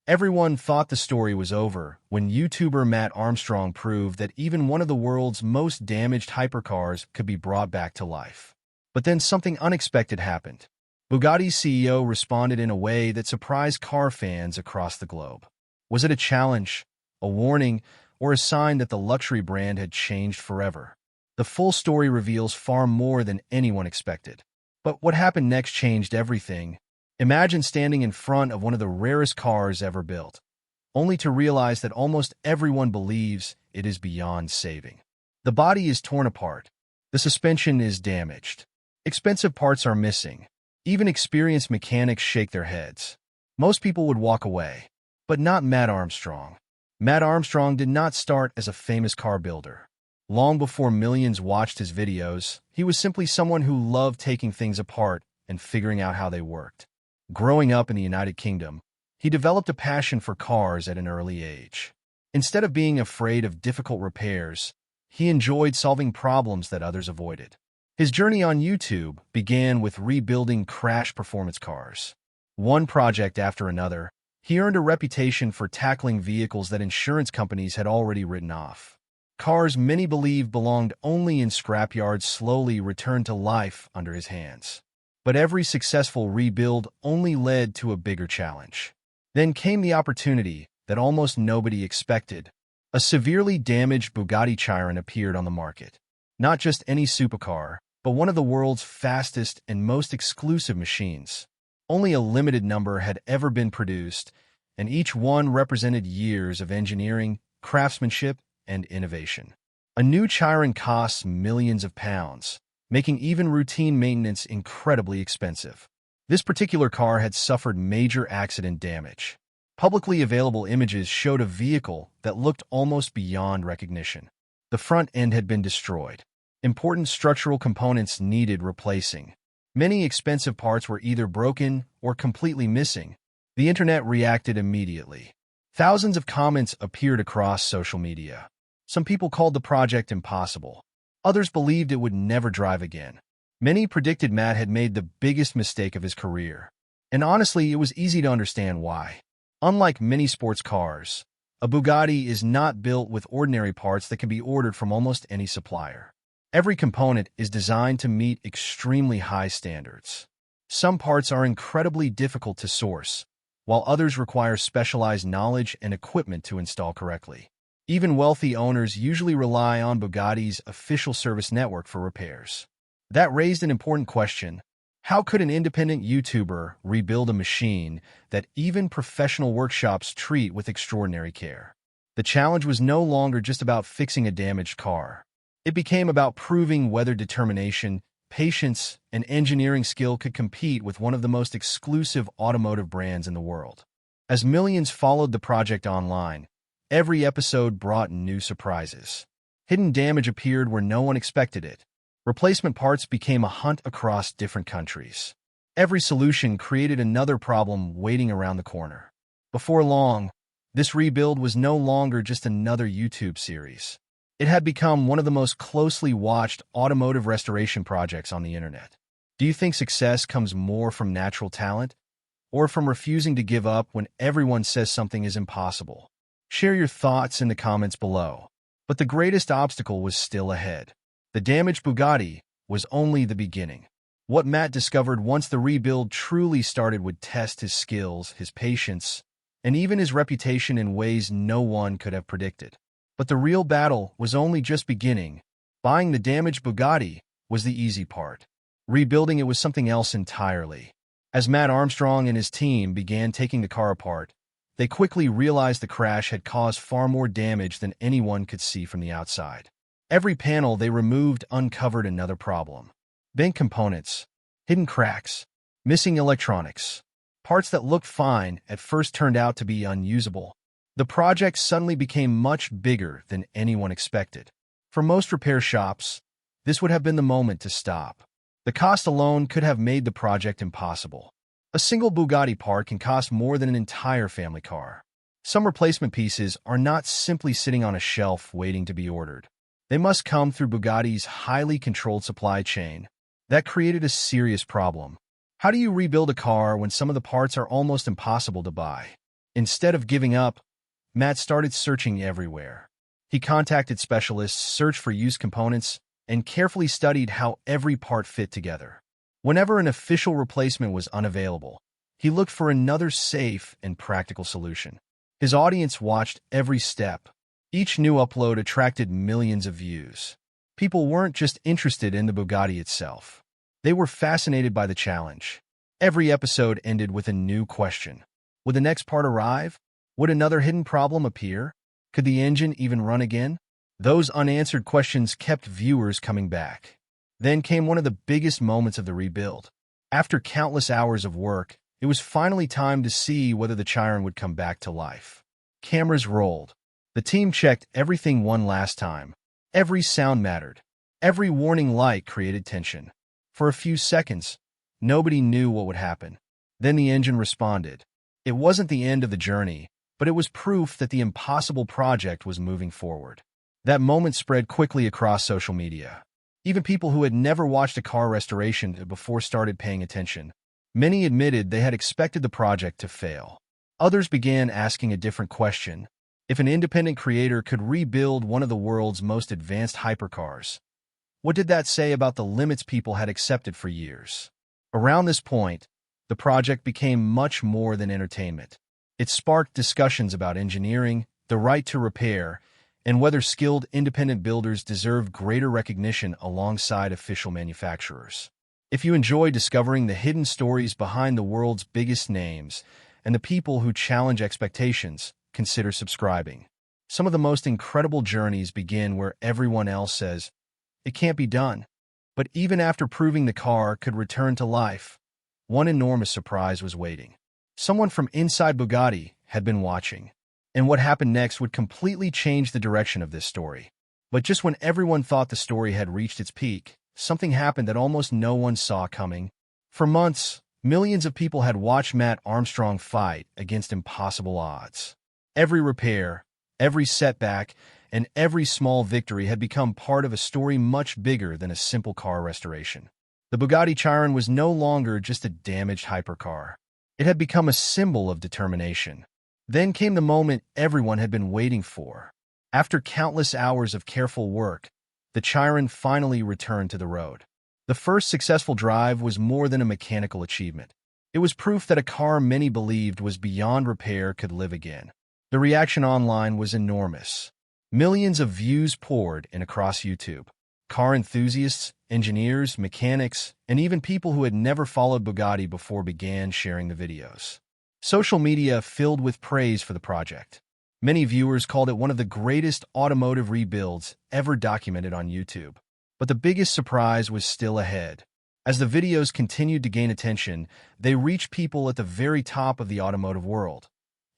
Everyone thought the story was over when YouTuber Matt Armstrong proved that even one of the world's most damaged hypercars could be brought back to life. But then something unexpected happened. Bugatti's CEO responded in a way that surprised car fans across the globe. Was it a challenge, a warning, or a sign that the luxury brand had changed forever? The full story reveals far more than anyone expected. But what happened next changed everything. Imagine standing in front of one of the rarest cars ever built, only to realize that almost everyone believes it is beyond saving. The body is torn apart. The suspension is damaged. Expensive parts are missing. Even experienced mechanics shake their heads. Most people would walk away, but not Matt Armstrong. Matt Armstrong did not start as a famous car builder. Long before millions watched his videos, he was simply someone who loved taking things apart and figuring out how they worked. Growing up in the United Kingdom, he developed a passion for cars at an early age. Instead of being afraid of difficult repairs, he enjoyed solving problems that others avoided. His journey on YouTube began with rebuilding crash performance cars. One project after another, he earned a reputation for tackling vehicles that insurance companies had already written off. Cars many believed belonged only in scrapyards slowly returned to life under his hands. But every successful rebuild only led to a bigger challenge. Then came the opportunity that almost nobody expected. A severely damaged Bugatti Chiron appeared on the market. Not just any supercar, but one of the world's fastest and most exclusive machines. Only a limited number had ever been produced, and each one represented years of engineering, craftsmanship, and innovation. A new Chiron costs millions of pounds, making even routine maintenance incredibly expensive. This particular car had suffered major accident damage. Publicly available images showed a vehicle that looked almost beyond recognition. The front end had been destroyed. Important structural components needed replacing. Many expensive parts were either broken or completely missing. The internet reacted immediately. Thousands of comments appeared across social media. Some people called the project impossible. Others believed it would never drive again. Many predicted Matt had made the biggest mistake of his career. And honestly, it was easy to understand why. Unlike many sports cars, a Bugatti is not built with ordinary parts that can be ordered from almost any supplier. Every component is designed to meet extremely high standards. Some parts are incredibly difficult to source, while others require specialized knowledge and equipment to install correctly. Even wealthy owners usually rely on Bugatti's official service network for repairs. That raised an important question. How could an independent YouTuber rebuild a machine that even professional workshops treat with extraordinary care? The challenge was no longer just about fixing a damaged car. It became about proving whether determination, patience, and engineering skill could compete with one of the most exclusive automotive brands in the world. As millions followed the project online, every episode brought new surprises. Hidden damage appeared where no one expected it. Replacement parts became a hunt across different countries. Every solution created another problem waiting around the corner. Before long, this rebuild was no longer just another YouTube series. It had become one of the most closely watched automotive restoration projects on the internet. Do you think success comes more from natural talent, or from refusing to give up when everyone says something is impossible? Share your thoughts in the comments below. But the greatest obstacle was still ahead. The damaged Bugatti was only the beginning. What Matt discovered once the rebuild truly started would test his skills, his patience, and even his reputation in ways no one could have predicted. But the real battle was only just beginning. Buying the damaged Bugatti was the easy part. Rebuilding it was something else entirely. As Matt Armstrong and his team began taking the car apart, they quickly realized the crash had caused far more damage than anyone could see from the outside. Every panel they removed uncovered another problem. Bent components, hidden cracks, missing electronics. Parts that looked fine at first turned out to be unusable. The project suddenly became much bigger than anyone expected. For most repair shops, this would have been the moment to stop. The cost alone could have made the project impossible. A single Bugatti part can cost more than an entire family car. Some replacement pieces are not simply sitting on a shelf waiting to be ordered. They must come through Bugatti's highly controlled supply chain. That created a serious problem. How do you rebuild a car when some of the parts are almost impossible to buy? Instead of giving up, Matt started searching everywhere. He contacted specialists, searched for used components, and carefully studied how every part fit together. Whenever an official replacement was unavailable, he looked for another safe and practical solution. His audience watched every step. Each new upload attracted millions of views. People weren't just interested in the Bugatti itself. They were fascinated by the challenge. Every episode ended with a new question. Would the next part arrive? Would another hidden problem appear? Could the engine even run again? Those unanswered questions kept viewers coming back. Then came one of the biggest moments of the rebuild. After countless hours of work, it was finally time to see whether the Chiron would come back to life. Cameras rolled. The team checked everything one last time. Every sound mattered. Every warning light created tension. For a few seconds, nobody knew what would happen. Then the engine responded. It wasn't the end of the journey, but it was proof that the impossible project was moving forward. That moment spread quickly across social media. Even people who had never watched a car restoration before started paying attention. Many admitted they had expected the project to fail. Others began asking a different question. If an independent creator could rebuild one of the world's most advanced hypercars, what did that say about the limits people had accepted for years? Around this point, the project became much more than entertainment. It sparked discussions about engineering, the right to repair, and whether skilled independent builders deserved greater recognition alongside official manufacturers. If you enjoy discovering the hidden stories behind the world's biggest names and the people who challenge expectations, consider subscribing. Some of the most incredible journeys begin where everyone else says, "It can't be done." But even after proving the car could return to life, one enormous surprise was waiting. Someone from inside Bugatti had been watching, and what happened next would completely change the direction of this story. But just when everyone thought the story had reached its peak, something happened that almost no one saw coming. For months, millions of people had watched Matt Armstrong fight against impossible odds. Every repair, every setback, and every small victory had become part of a story much bigger than a simple car restoration. The Bugatti Chiron was no longer just a damaged hypercar. It had become a symbol of determination. Then came the moment everyone had been waiting for. After countless hours of careful work, the Chiron finally returned to the road. The first successful drive was more than a mechanical achievement. It was proof that a car many believed was beyond repair could live again. The reaction online was enormous. Millions of views poured in across YouTube. Car enthusiasts, engineers, mechanics, and even people who had never followed Bugatti before began sharing the videos. Social media filled with praise for the project. Many viewers called it one of the greatest automotive rebuilds ever documented on YouTube. But the biggest surprise was still ahead. As the videos continued to gain attention, they reached people at the very top of the automotive world,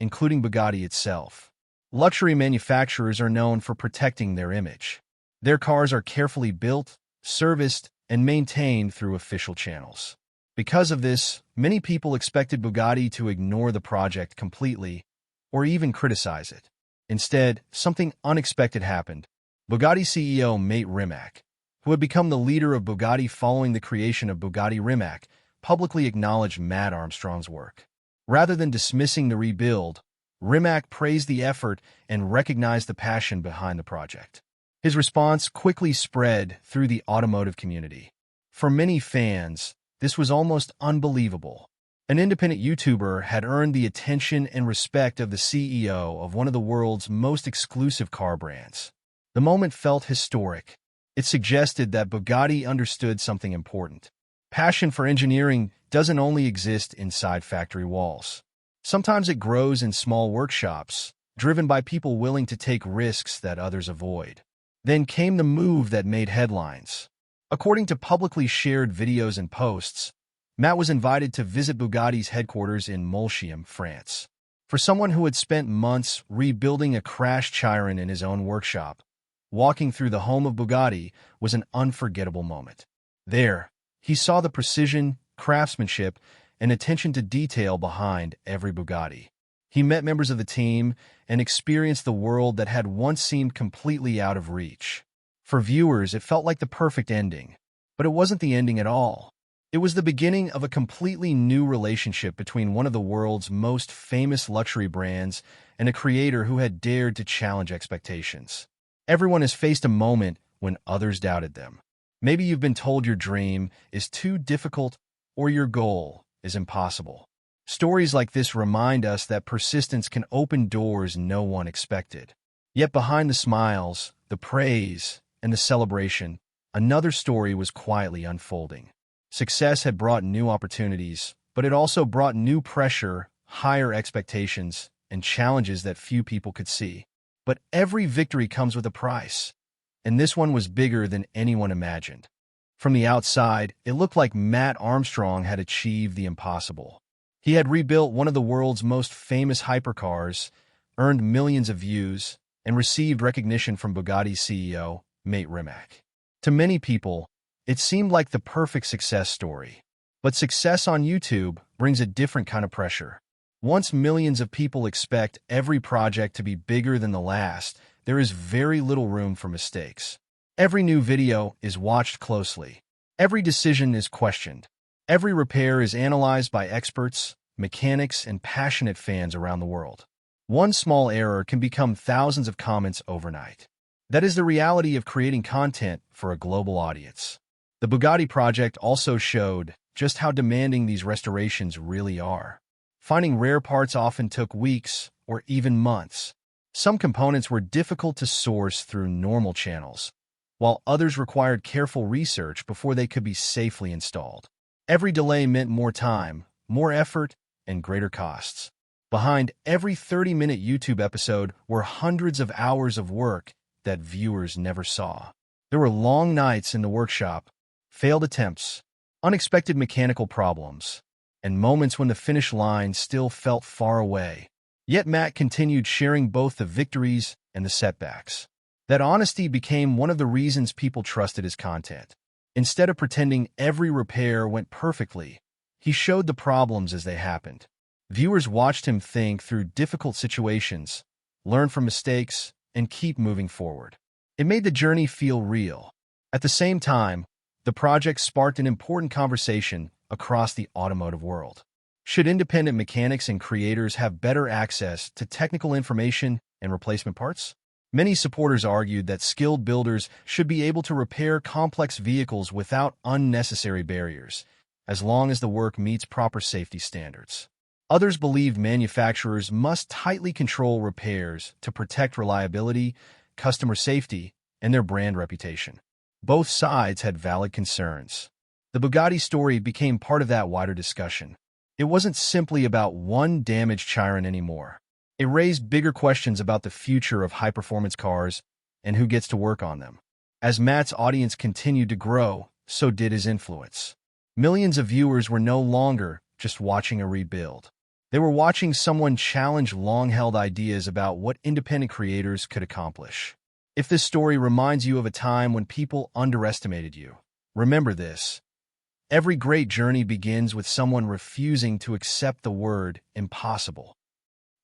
including Bugatti itself. Luxury manufacturers are known for protecting their image. Their cars are carefully built, serviced, and maintained through official channels. Because of this, many people expected Bugatti to ignore the project completely or even criticize it. Instead, something unexpected happened. Bugatti CEO Mate Rimac, who had become the leader of Bugatti following the creation of Bugatti Rimac, publicly acknowledged Matt Armstrong's work. Rather than dismissing the rebuild, Rimac praised the effort and recognized the passion behind the project. His response quickly spread through the automotive community. For many fans, this was almost unbelievable. An independent YouTuber had earned the attention and respect of the CEO of one of the world's most exclusive car brands. The moment felt historic. It suggested that Bugatti understood something important. Passion for engineering doesn't only exist inside factory walls. Sometimes it grows in small workshops, driven by people willing to take risks that others avoid. Then came the move that made headlines. According to publicly shared videos and posts, Matt was invited to visit Bugatti's headquarters in Molsheim, France. For someone who had spent months rebuilding a crashed Chiron in his own workshop, walking through the home of Bugatti was an unforgettable moment. There, he saw the precision, craftsmanship, and attention to detail behind every Bugatti. He met members of the team and experienced the world that had once seemed completely out of reach. For viewers, it felt like the perfect ending. But it wasn't the ending at all. It was the beginning of a completely new relationship between one of the world's most famous luxury brands and a creator who had dared to challenge expectations. Everyone has faced a moment when others doubted them. Maybe you've been told your dream is too difficult or your goal is impossible. Stories like this remind us that persistence can open doors no one expected. Yet behind the smiles, the praise, and the celebration, another story was quietly unfolding. Success had brought new opportunities, but it also brought new pressure, higher expectations, and challenges that few people could see. But every victory comes with a price, and this one was bigger than anyone imagined. From the outside, it looked like Matt Armstrong had achieved the impossible. He had rebuilt one of the world's most famous hypercars, earned millions of views, and received recognition from Bugatti's CEO, Mate Rimac. To many people, it seemed like the perfect success story. But success on YouTube brings a different kind of pressure. Once millions of people expect every project to be bigger than the last, there is very little room for mistakes. Every new video is watched closely. Every decision is questioned. Every repair is analyzed by experts, mechanics, and passionate fans around the world. One small error can become thousands of comments overnight. That is the reality of creating content for a global audience. The Bugatti project also showed just how demanding these restorations really are. Finding rare parts often took weeks or even months. Some components were difficult to source through normal channels, while others required careful research before they could be safely installed. Every delay meant more time, more effort, and greater costs. Behind every 30-minute YouTube episode were hundreds of hours of work that viewers never saw. There were long nights in the workshop, failed attempts, unexpected mechanical problems, and moments when the finish line still felt far away. Yet Matt continued sharing both the victories and the setbacks. That honesty became one of the reasons people trusted his content. Instead of pretending every repair went perfectly, he showed the problems as they happened. Viewers watched him think through difficult situations, learn from mistakes, and keep moving forward. It made the journey feel real. At the same time, the project sparked an important conversation across the automotive world. Should independent mechanics and creators have better access to technical information and replacement parts? Many supporters argued that skilled builders should be able to repair complex vehicles without unnecessary barriers, as long as the work meets proper safety standards. Others believed manufacturers must tightly control repairs to protect reliability, customer safety, and their brand reputation. Both sides had valid concerns. The Bugatti story became part of that wider discussion. It wasn't simply about one damaged Chiron anymore. It raised bigger questions about the future of high-performance cars and who gets to work on them. As Matt's audience continued to grow, so did his influence. Millions of viewers were no longer just watching a rebuild. They were watching someone challenge long-held ideas about what independent creators could accomplish. If this story reminds you of a time when people underestimated you, remember this. Every great journey begins with someone refusing to accept the word impossible.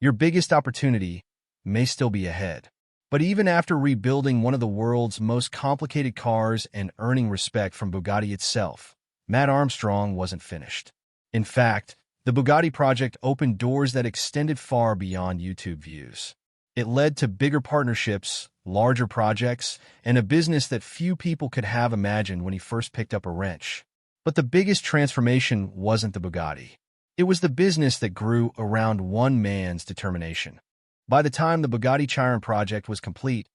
Your biggest opportunity may still be ahead. But even after rebuilding one of the world's most complicated cars and earning respect from Bugatti itself, Matt Armstrong wasn't finished. In fact, the Bugatti project opened doors that extended far beyond YouTube views. It led to bigger partnerships, larger projects, and a business that few people could have imagined when he first picked up a wrench. But the biggest transformation wasn't the Bugatti. It was the business that grew around one man's determination. By the time the Bugatti Chiron project was complete,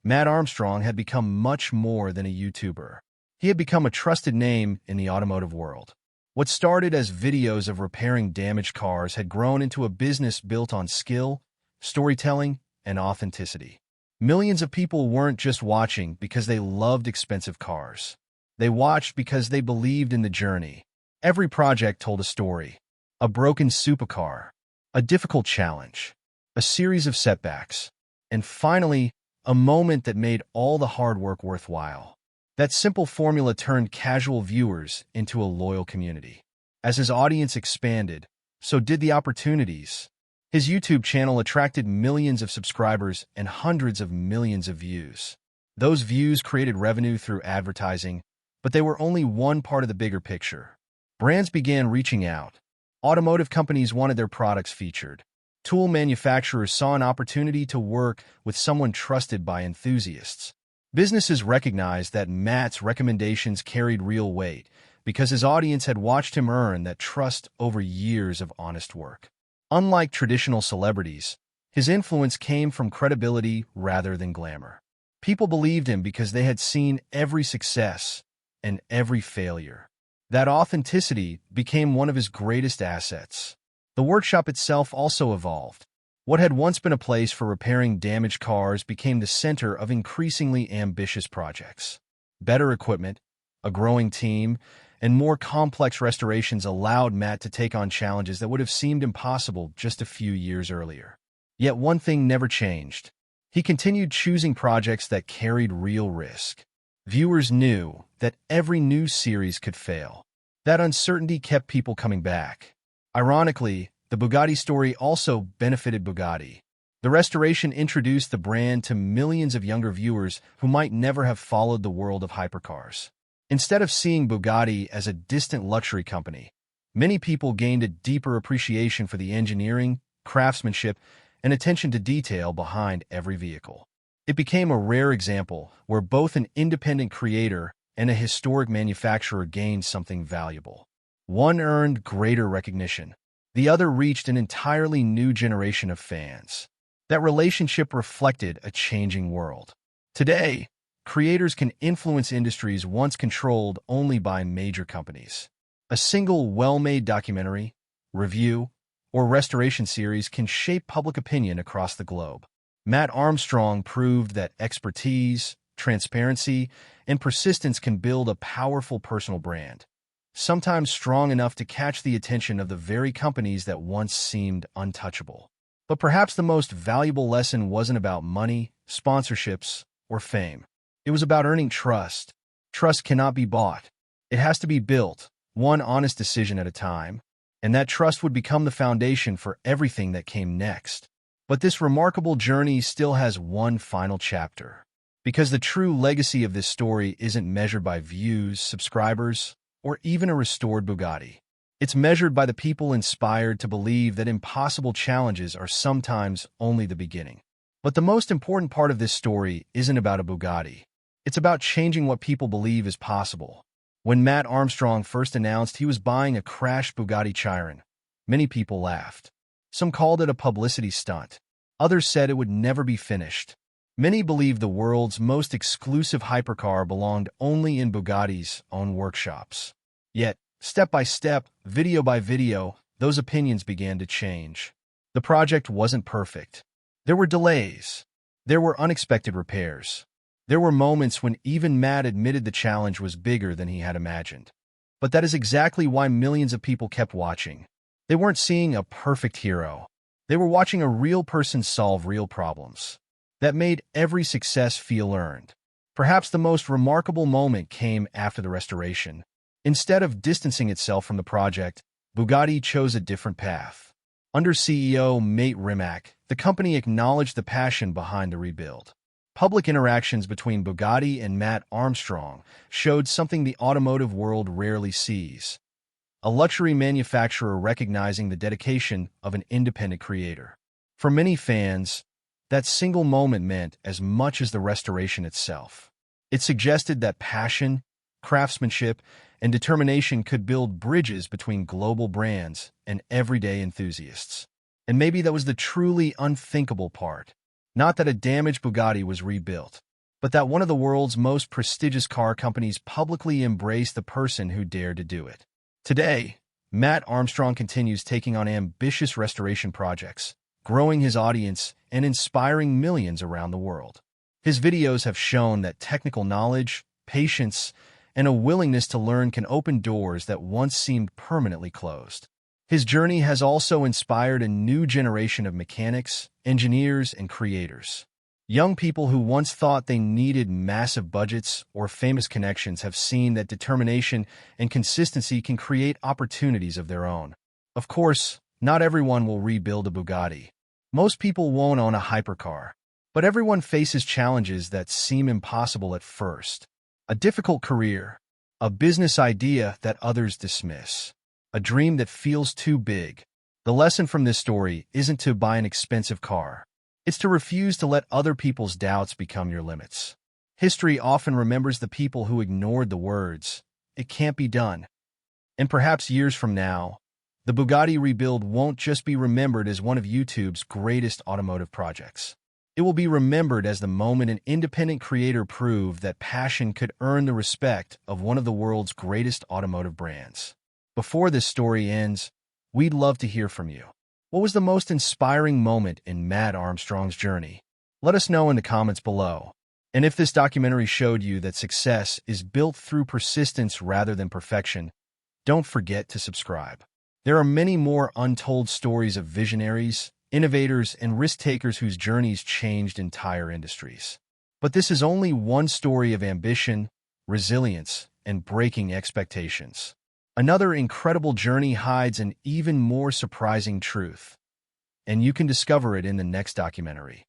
Matt Armstrong had become much more than a YouTuber. He had become a trusted name in the automotive world. What started as videos of repairing damaged cars had grown into a business built on skill, storytelling, and authenticity. Millions of people weren't just watching because they loved expensive cars. They watched because they believed in the journey. Every project told a story. A broken supercar, a difficult challenge, a series of setbacks, and finally, a moment that made all the hard work worthwhile. That simple formula turned casual viewers into a loyal community. As his audience expanded, so did the opportunities. His YouTube channel attracted millions of subscribers and hundreds of millions of views. Those views created revenue through advertising, but they were only one part of the bigger picture. Brands began reaching out. Automotive companies wanted their products featured. Tool manufacturers saw an opportunity to work with someone trusted by enthusiasts. Businesses recognized that Matt's recommendations carried real weight because his audience had watched him earn that trust over years of honest work. Unlike traditional celebrities, his influence came from credibility rather than glamour. People believed him because they had seen every success and every failure. That authenticity became one of his greatest assets. The workshop itself also evolved. What had once been a place for repairing damaged cars became the center of increasingly ambitious projects. Better equipment, a growing team, and more complex restorations allowed Matt to take on challenges that would have seemed impossible just a few years earlier. Yet one thing never changed. He continued choosing projects that carried real risk. Viewers knew that every new series could fail. That uncertainty kept people coming back. Ironically, the Bugatti story also benefited Bugatti. The restoration introduced the brand to millions of younger viewers who might never have followed the world of hypercars. Instead of seeing Bugatti as a distant luxury company, many people gained a deeper appreciation for the engineering, craftsmanship, and attention to detail behind every vehicle. It became a rare example where both an independent creator and a historic manufacturer gained something valuable. One earned greater recognition. The other reached an entirely new generation of fans. That relationship reflected a changing world. Today, creators can influence industries once controlled only by major companies. A single well-made documentary, review, or restoration series can shape public opinion across the globe. Matt Armstrong proved that expertise, transparency, and persistence can build a powerful personal brand, sometimes strong enough to catch the attention of the very companies that once seemed untouchable. But perhaps the most valuable lesson wasn't about money, sponsorships, or fame. It was about earning trust. Trust cannot be bought. It has to be built, one honest decision at a time, and that trust would become the foundation for everything that came next. But this remarkable journey still has one final chapter. Because the true legacy of this story isn't measured by views, subscribers, or even a restored Bugatti. It's measured by the people inspired to believe that impossible challenges are sometimes only the beginning. But the most important part of this story isn't about a Bugatti. It's about changing what people believe is possible. When Matt Armstrong first announced he was buying a crashed Bugatti Chiron, many people laughed. Some called it a publicity stunt. Others said it would never be finished. Many believed the world's most exclusive hypercar belonged only in Bugatti's own workshops. Yet, step by step, video by video, those opinions began to change. The project wasn't perfect. There were delays. There were unexpected repairs. There were moments when even Matt admitted the challenge was bigger than he had imagined. But that is exactly why millions of people kept watching. They weren't seeing a perfect hero. They were watching a real person solve real problems. That made every success feel earned. Perhaps the most remarkable moment came after the restoration. Instead of distancing itself from the project, Bugatti chose a different path. Under CEO Mate Rimac, the company acknowledged the passion behind the rebuild. Public interactions between Bugatti and Matt Armstrong showed something the automotive world rarely sees: a luxury manufacturer recognizing the dedication of an independent creator. For many fans, that single moment meant as much as the restoration itself. It suggested that passion, craftsmanship, and determination could build bridges between global brands and everyday enthusiasts. And maybe that was the truly unthinkable part. Not that a damaged Bugatti was rebuilt, but that one of the world's most prestigious car companies publicly embraced the person who dared to do it. Today, Matt Armstrong continues taking on ambitious restoration projects, growing his audience and inspiring millions around the world. His videos have shown that technical knowledge, patience, and a willingness to learn can open doors that once seemed permanently closed. His journey has also inspired a new generation of mechanics, engineers, and creators. Young people who once thought they needed massive budgets or famous connections have seen that determination and consistency can create opportunities of their own. Of course, not everyone will rebuild a Bugatti. Most people won't own a hypercar. But everyone faces challenges that seem impossible at first. A difficult career, a business idea that others dismiss, a dream that feels too big. The lesson from this story isn't to buy an expensive car. It's to refuse to let other people's doubts become your limits. History often remembers the people who ignored the words, "It can't be done." And perhaps years from now, the Bugatti rebuild won't just be remembered as one of YouTube's greatest automotive projects. It will be remembered as the moment an independent creator proved that passion could earn the respect of one of the world's greatest automotive brands. Before this story ends, we'd love to hear from you. What was the most inspiring moment in Matt Armstrong's journey? Let us know in the comments below. And if this documentary showed you that success is built through persistence rather than perfection, don't forget to subscribe. There are many more untold stories of visionaries, innovators, and risk-takers whose journeys changed entire industries. But this is only one story of ambition, resilience, and breaking expectations. Another incredible journey hides an even more surprising truth, and you can discover it in the next documentary.